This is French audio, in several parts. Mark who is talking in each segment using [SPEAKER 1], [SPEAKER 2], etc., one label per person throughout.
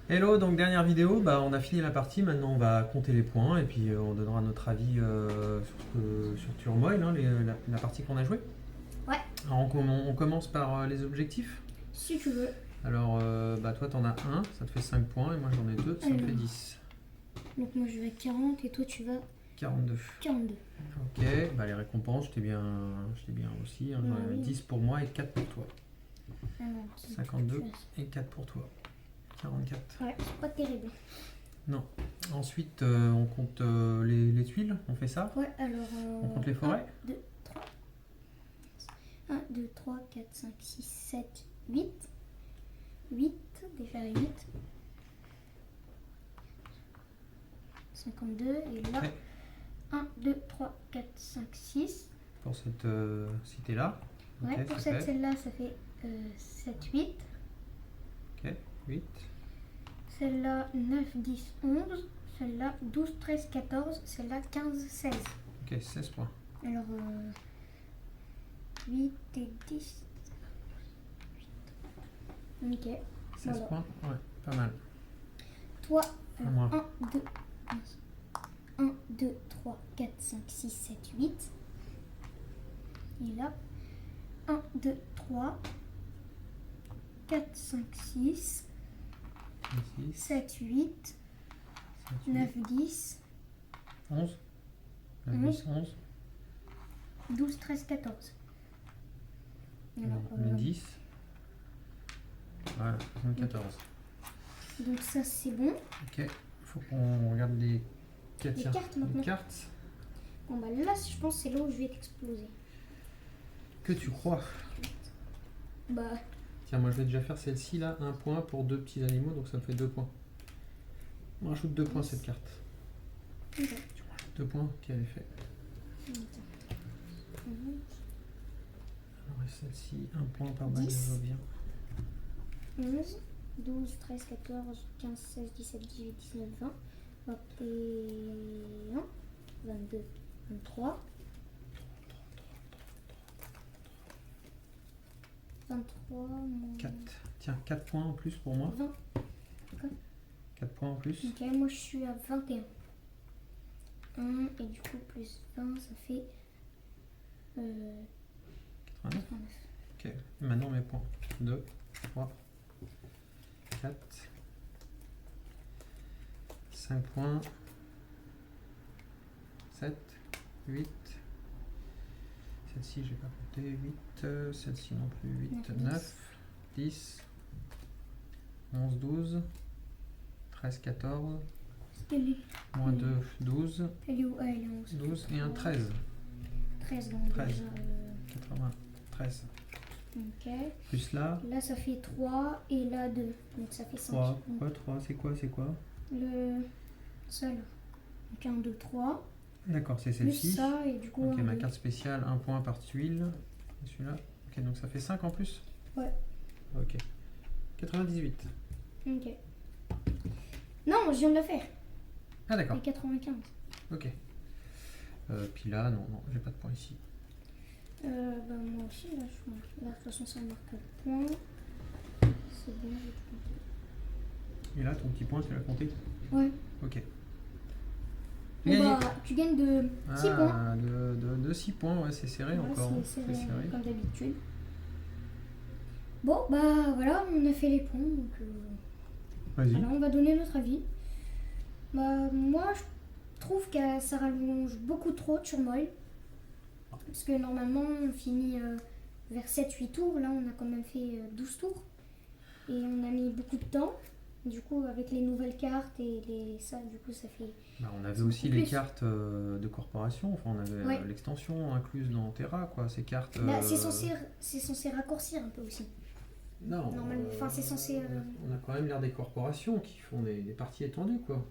[SPEAKER 1] Hello, donc dernière vidéo, on a fini la partie, maintenant on va compter les points et puis on donnera notre avis sur Turmoil, hein, la partie qu'on a jouée.
[SPEAKER 2] Ouais.
[SPEAKER 1] Alors on commence par les objectifs.
[SPEAKER 2] Si tu veux.
[SPEAKER 1] Alors toi t'en as un, ça te fait 5 points et moi j'en ai 2, ça me fait
[SPEAKER 2] Alors.
[SPEAKER 1] 10.
[SPEAKER 2] Donc moi je vais 40 et toi tu vas
[SPEAKER 1] 42.
[SPEAKER 2] 42.
[SPEAKER 1] Ok, les récompenses, je t'ai bien aussi, hein,
[SPEAKER 2] Ah oui.
[SPEAKER 1] 10 pour moi et 4 pour toi.
[SPEAKER 2] Alors,
[SPEAKER 1] 52 et 4 pour toi. 44.
[SPEAKER 2] Ouais, c'est pas terrible.
[SPEAKER 1] Non. Ensuite, on compte les tuiles, on fait ça.
[SPEAKER 2] Ouais, alors.
[SPEAKER 1] On compte les forêts.
[SPEAKER 2] 1, 2, 3, 4, 5, 6, 7, 8. 8, déjà 8. 52, et là.
[SPEAKER 1] Ouais.
[SPEAKER 2] 1, 2, 3, 4, 5, 6.
[SPEAKER 1] Pour cette cité-là.
[SPEAKER 2] Ouais,
[SPEAKER 1] Ok,
[SPEAKER 2] pour
[SPEAKER 1] ça fait.
[SPEAKER 2] celle-là, ça fait 7, 8.
[SPEAKER 1] Ok, 8.
[SPEAKER 2] Celle-là, 9, 10, 11. Celle-là, 12, 13, 14. Celle-là, 15, 16.
[SPEAKER 1] Ok, 16 points.
[SPEAKER 2] Alors, 8 et 10. 8. Ok.
[SPEAKER 1] 16
[SPEAKER 2] Voilà.
[SPEAKER 1] points, ouais, pas mal.
[SPEAKER 2] Toi,
[SPEAKER 1] À moi.
[SPEAKER 2] 1, 2, 3, 4, 5, 6, 7, 8. Et là, 1, 2, 3, 4, 5, 6,
[SPEAKER 1] 6,
[SPEAKER 2] 7, 8, 9, 10,
[SPEAKER 1] 11. 9, 10, 11.
[SPEAKER 2] 12, 13, 14. Alors,
[SPEAKER 1] Les 10. Voilà, 14.
[SPEAKER 2] donc ça c'est bon.
[SPEAKER 1] Ok, faut qu'on regarde les
[SPEAKER 2] cartes maintenant.
[SPEAKER 1] Les cartes.
[SPEAKER 2] Bon bah là je pense que c'est là où je vais t'exploser.
[SPEAKER 1] Que tu crois?
[SPEAKER 2] Bah
[SPEAKER 1] Tiens, moi je vais déjà faire celle-ci là, 1 point pour 2 petits animaux, donc ça me fait 2 points. On rajoute 2 points à cette carte.
[SPEAKER 2] ok.
[SPEAKER 1] Tu rajoutes 2 points, ok, elle est faite. Alors et celle-ci, 1 point par balle,
[SPEAKER 2] 10.
[SPEAKER 1] je reviens.
[SPEAKER 2] 11, 12, 13, 14, 15, 16, 17, 18, 19, 20, 21, 22, 23, 23,
[SPEAKER 1] 4. Tiens, 4 points en plus pour moi.
[SPEAKER 2] 20.
[SPEAKER 1] 4 points en plus.
[SPEAKER 2] Ok, moi je suis à 21. 1 et du coup plus 20, ça fait
[SPEAKER 1] 89.
[SPEAKER 2] 39.
[SPEAKER 1] Ok, et maintenant mes points. 2, 3, 4, 5 points, 7, 8. Celle-ci, j'ai pas compté. 8, celle-ci non plus. 8, 9, 10, 11, 12, 13, 14, moins 2, 12,
[SPEAKER 2] Elle est où? Elle est 11.
[SPEAKER 1] 12 et un 13.
[SPEAKER 2] 13, donc
[SPEAKER 1] 13.
[SPEAKER 2] déjà,
[SPEAKER 1] 93.
[SPEAKER 2] ok.
[SPEAKER 1] Plus là,
[SPEAKER 2] Là ça fait 3 et là 2, donc ça fait 5.
[SPEAKER 1] 3. Pourquoi 3? C'est quoi?
[SPEAKER 2] Le seul. Donc 1, 2, 3.
[SPEAKER 1] D'accord, c'est
[SPEAKER 2] Plus
[SPEAKER 1] celle-ci.
[SPEAKER 2] ça et du coup.
[SPEAKER 1] Ok,
[SPEAKER 2] un,
[SPEAKER 1] ma
[SPEAKER 2] deux.
[SPEAKER 1] carte spéciale, 1 point par tuile. Et celui-là. Ok, donc ça fait 5 en plus.
[SPEAKER 2] Ouais.
[SPEAKER 1] Ok. 98.
[SPEAKER 2] Ok. Non, je viens de le faire.
[SPEAKER 1] Ah d'accord,
[SPEAKER 2] Et 95.
[SPEAKER 1] ok. Puis là, non, j'ai pas de point ici.
[SPEAKER 2] Bah, moi aussi, là, je marque. Là, de toute façon, ça marque le point. C'est bon, j'ai tout compté.
[SPEAKER 1] Et là, ton petit point, tu l'as compté?
[SPEAKER 2] Ouais.
[SPEAKER 1] Ok.
[SPEAKER 2] Bon,
[SPEAKER 1] Gagné.
[SPEAKER 2] bah, tu gagnes de 6 points.
[SPEAKER 1] De 6 points, ouais, c'est serré
[SPEAKER 2] Ouais,
[SPEAKER 1] encore.
[SPEAKER 2] c'est
[SPEAKER 1] C'est serré.
[SPEAKER 2] comme d'habitude. Bon, bah voilà, on a fait les points. Donc,
[SPEAKER 1] Vas-y.
[SPEAKER 2] alors, on va donner notre avis. Bah, moi, je trouve que ça rallonge beaucoup trop Turmoil. Parce que normalement, on finit vers 7-8 tours. Là, on a quand même fait 12 tours. Et on a mis beaucoup de temps. Du coup, avec les nouvelles cartes et ça, du coup, ça fait.
[SPEAKER 1] On avait
[SPEAKER 2] C'est
[SPEAKER 1] aussi
[SPEAKER 2] beaucoup
[SPEAKER 1] les
[SPEAKER 2] plus.
[SPEAKER 1] cartes de corporation, enfin on avait
[SPEAKER 2] Ouais.
[SPEAKER 1] l'extension incluse dans Terra, quoi, ces cartes...
[SPEAKER 2] Bah, c'est censé raccourcir un peu aussi.
[SPEAKER 1] Non,
[SPEAKER 2] Normalement, enfin, c'est censé.
[SPEAKER 1] on a quand même l'air des corporations qui font des parties étendues, quoi.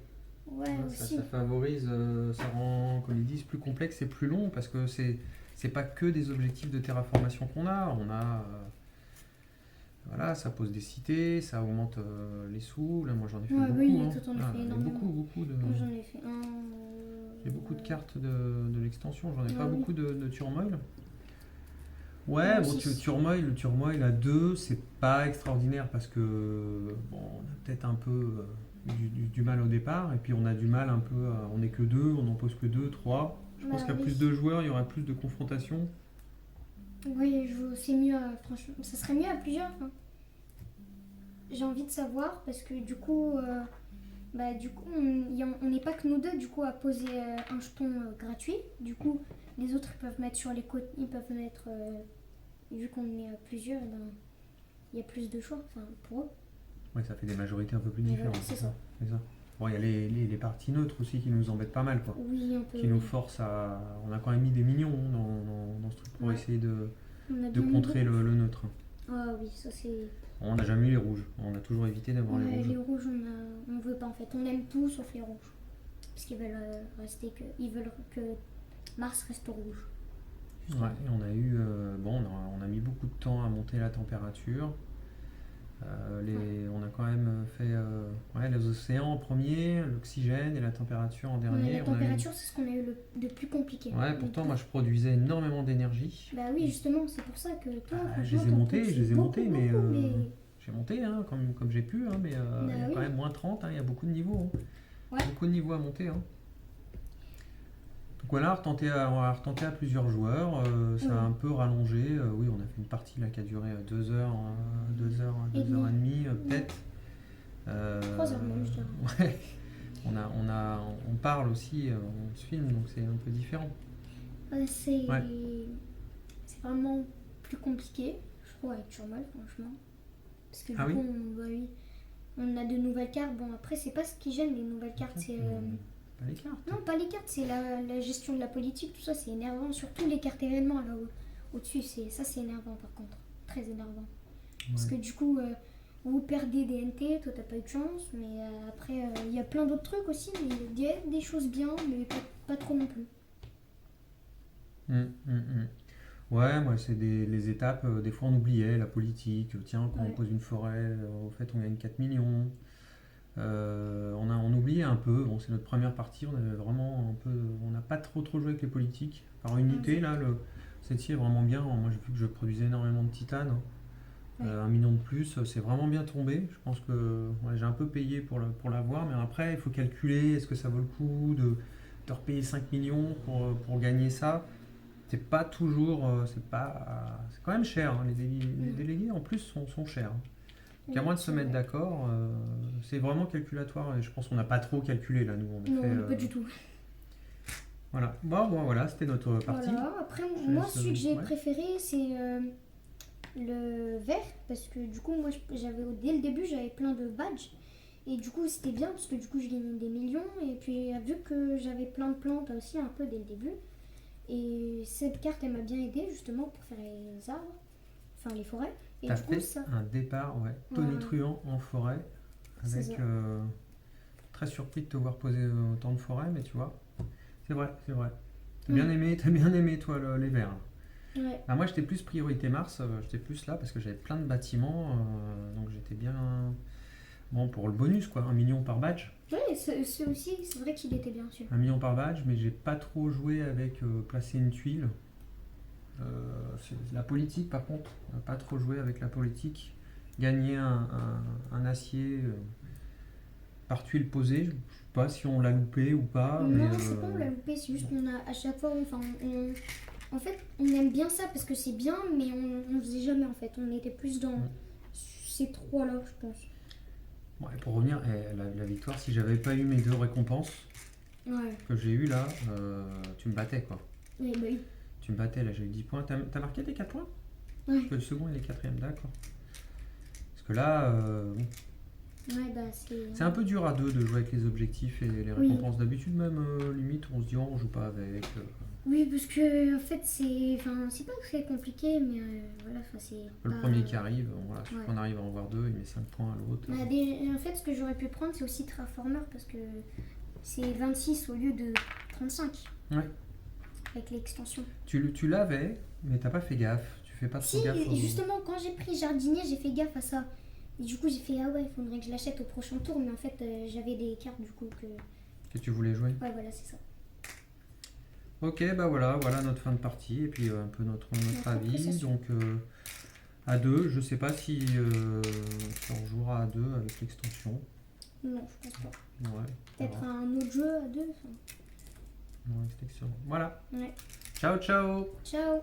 [SPEAKER 2] Ouais,
[SPEAKER 1] Hein,
[SPEAKER 2] aussi.
[SPEAKER 1] ça favorise, ça rend, comme ils disent, plus complexe et plus long, parce que c'est pas que des objectifs de terraformation qu'on a, voilà, ça pose des cités, ça augmente les sous. Là, moi, j'en ai fait
[SPEAKER 2] Ouais,
[SPEAKER 1] beaucoup.
[SPEAKER 2] oui,
[SPEAKER 1] Hein.
[SPEAKER 2] toi, t'en as fait
[SPEAKER 1] J'ai
[SPEAKER 2] énormément.
[SPEAKER 1] beaucoup de.
[SPEAKER 2] Moi, j'en ai fait un.
[SPEAKER 1] J'ai beaucoup de cartes de l'extension. J'en ai pas
[SPEAKER 2] oui.
[SPEAKER 1] beaucoup de turmoil. Ouais, bon,
[SPEAKER 2] six.
[SPEAKER 1] le turmoil à 2, c'est pas extraordinaire parce que bon, on a peut-être un peu du mal au départ et puis on a du mal un peu, on n'est que 2, on n'en pose que 2, 3. Je pense
[SPEAKER 2] Bah
[SPEAKER 1] qu'à
[SPEAKER 2] oui.
[SPEAKER 1] plus de joueurs, il y aura plus de confrontations.
[SPEAKER 2] Oui, c'est mieux, franchement. Ça serait mieux à plusieurs. Hein. J'ai envie de savoir parce que du coup, on n'est pas que nous deux du coup à poser un jeton gratuit. Du coup, les autres ils peuvent mettre sur les côtés, ils peuvent mettre, vu qu'on est plusieurs, eh ben, il y a plus de choix, enfin pour eux.
[SPEAKER 1] Ouais, ça fait des majorités un peu plus
[SPEAKER 2] Mais
[SPEAKER 1] différentes.
[SPEAKER 2] voilà, c'est ça.
[SPEAKER 1] C'est ça. Bon, il y a les parties neutres aussi qui nous embêtent pas mal, quoi.
[SPEAKER 2] Oui, un peu.
[SPEAKER 1] Qui nous forcent à. On a quand même mis des millions dans ce truc pour
[SPEAKER 2] Ouais.
[SPEAKER 1] essayer de
[SPEAKER 2] On a bien mis
[SPEAKER 1] contrer
[SPEAKER 2] beaucoup.
[SPEAKER 1] le neutre.
[SPEAKER 2] Ah oui, ça c'est.
[SPEAKER 1] On n'a jamais eu les rouges. On a toujours évité d'avoir
[SPEAKER 2] Ouais,
[SPEAKER 1] les
[SPEAKER 2] les
[SPEAKER 1] rouges.
[SPEAKER 2] rouges, on veut pas en fait. On aime tout sauf les rouges. Parce qu'ils veulent ils veulent que Mars reste rouge.
[SPEAKER 1] Ouais, et on a eu. On a mis beaucoup de temps à monter la température. On a quand même fait les océans en premier, l'oxygène et la température en dernier.
[SPEAKER 2] La température, c'est ce qu'on a eu de plus compliqué.
[SPEAKER 1] Ouais, pourtant, moi je produisais énormément d'énergie.
[SPEAKER 2] Bah oui, justement, c'est pour ça que toi,
[SPEAKER 1] Je les ai montés, mais j'ai monté hein, comme j'ai pu, hein, mais il y a quand même moins 30, hein, il y a beaucoup de niveaux. Hein.
[SPEAKER 2] Ouais.
[SPEAKER 1] Beaucoup de niveaux à monter. Hein. Donc voilà, on a retenté à plusieurs joueurs, ça a un peu rallongé. Oui, on a fait une partie là qui a duré 2 heures, 2 heures et demie peut-être.
[SPEAKER 2] 3 heures même, je dirais.
[SPEAKER 1] Ouais, on parle aussi, on se filme, donc c'est un peu différent.
[SPEAKER 2] C'est vraiment plus compliqué, je trouve, avec Turmoil, franchement. Parce que du coup, on a de nouvelles cartes. Bon, après, c'est pas ce qui gêne les nouvelles cartes, c'est.
[SPEAKER 1] Pas les cartes.
[SPEAKER 2] Non, pas les cartes, c'est la gestion de la politique, tout ça, c'est énervant. Surtout les cartes événements là au-dessus, c'est énervant par contre. Très énervant. Ouais. Parce que du coup, vous perdez des NT, toi t'as pas eu de chance, mais après, il y a plein d'autres trucs aussi, mais il y a des choses bien, mais pas trop non plus.
[SPEAKER 1] Ouais, moi c'est les étapes, des fois on oubliait la politique, tiens, quand on pose une forêt, au fait on gagne 4 millions. On oubliait un peu, bon c'est notre première partie, on avait vraiment un peu, on n'a pas trop joué avec les politiques. Par unité là, celle-ci est vraiment bien, moi j'ai vu que je produisais énormément de titane, 1 million de plus, c'est vraiment bien tombé, je pense que j'ai un peu payé pour l'avoir, mais après il faut calculer, est-ce que ça vaut le coup de repayer 5 millions pour gagner ça. C'est pas toujours, c'est quand même cher, hein. Les délégués en plus sont chers. Donc à moins de se mettre d'accord, c'est vraiment calculatoire et je pense qu'on n'a pas trop calculé là, nous.
[SPEAKER 2] Non, pas du tout.
[SPEAKER 1] Voilà, voilà, c'était notre partie.
[SPEAKER 2] Voilà. Après, moi, celui que j'ai préféré, c'est le vert, parce que du coup, moi, dès le début, j'avais plein de badges. Et du coup, c'était bien, parce que du coup, je gagnais des millions. Et puis, vu que j'avais plein de plantes aussi, un peu dès le début. Et cette carte, elle m'a bien aidé justement pour faire les arbres, enfin les forêts. Et
[SPEAKER 1] t'as fait un départ tonitruant en forêt, avec très surpris de te voir poser autant de forêts, mais tu vois, c'est vrai. T'as bien aimé toi les verts.
[SPEAKER 2] Ouais.
[SPEAKER 1] Alors moi j'étais plus priorité Mars, j'étais plus là parce que j'avais plein de bâtiments, donc j'étais bien bon pour le bonus quoi, 1 million par badge.
[SPEAKER 2] Oui, ce aussi, c'est vrai qu'il était bien sûr.
[SPEAKER 1] 1 million par badge, mais j'ai pas trop joué avec placer une tuile. La politique, par contre, on n'a pas trop joué avec la politique. Gagner un acier par tuile posée, je ne sais pas si on l'a loupé ou pas.
[SPEAKER 2] Non, c'est pas on l'a loupé, c'est juste qu'on a à chaque fois, en fait, on aime bien ça parce que c'est bien, mais on faisait jamais en fait. On était plus dans ces trois-là, je pense.
[SPEAKER 1] Ouais, pour revenir, la victoire, si j'avais pas eu mes 2 récompenses que j'ai eu là, tu me battais quoi.
[SPEAKER 2] Oui, bah oui.
[SPEAKER 1] Tu me battais là, j'ai eu 10 points. T'as marqué tes 4 points?
[SPEAKER 2] Ouais.
[SPEAKER 1] Parce que le second il est 4ème, d'accord. Parce que là, c'est un peu dur à 2 de jouer avec les objectifs et les récompenses. D'habitude, même limite, on se dit on joue pas avec.
[SPEAKER 2] Oui, parce que en fait, c'est pas très compliqué, mais voilà, c'est.
[SPEAKER 1] Le premier qui arrive, voilà, on arrive à en voir 2, il met 5 points à l'autre.
[SPEAKER 2] En fait, ce que j'aurais pu prendre, c'est aussi Terraformer parce que c'est 26 au lieu de 35.
[SPEAKER 1] Ouais.
[SPEAKER 2] Avec l'extension.
[SPEAKER 1] Tu l'avais, mais t'as pas fait gaffe. Tu fais pas trop gaffe.
[SPEAKER 2] Si, justement, quand j'ai pris jardinier, j'ai fait gaffe à ça. Et du coup, j'ai fait ah ouais, il faudrait que je l'achète au prochain tour, mais en fait, j'avais des cartes du coup que
[SPEAKER 1] tu voulais jouer.
[SPEAKER 2] Ouais, voilà, c'est ça.
[SPEAKER 1] Ok, bah voilà notre fin de partie et puis un peu notre avis.
[SPEAKER 2] appréciation.
[SPEAKER 1] Donc à deux, je sais pas si on jouera à deux avec l'extension.
[SPEAKER 2] Non, je pense pas.
[SPEAKER 1] Ouais.
[SPEAKER 2] Peut-être
[SPEAKER 1] voilà.
[SPEAKER 2] un autre jeu à deux.
[SPEAKER 1] Ouais, c'est excellent. Voilà.
[SPEAKER 2] Ouais.
[SPEAKER 1] Ciao, ciao.
[SPEAKER 2] Ciao.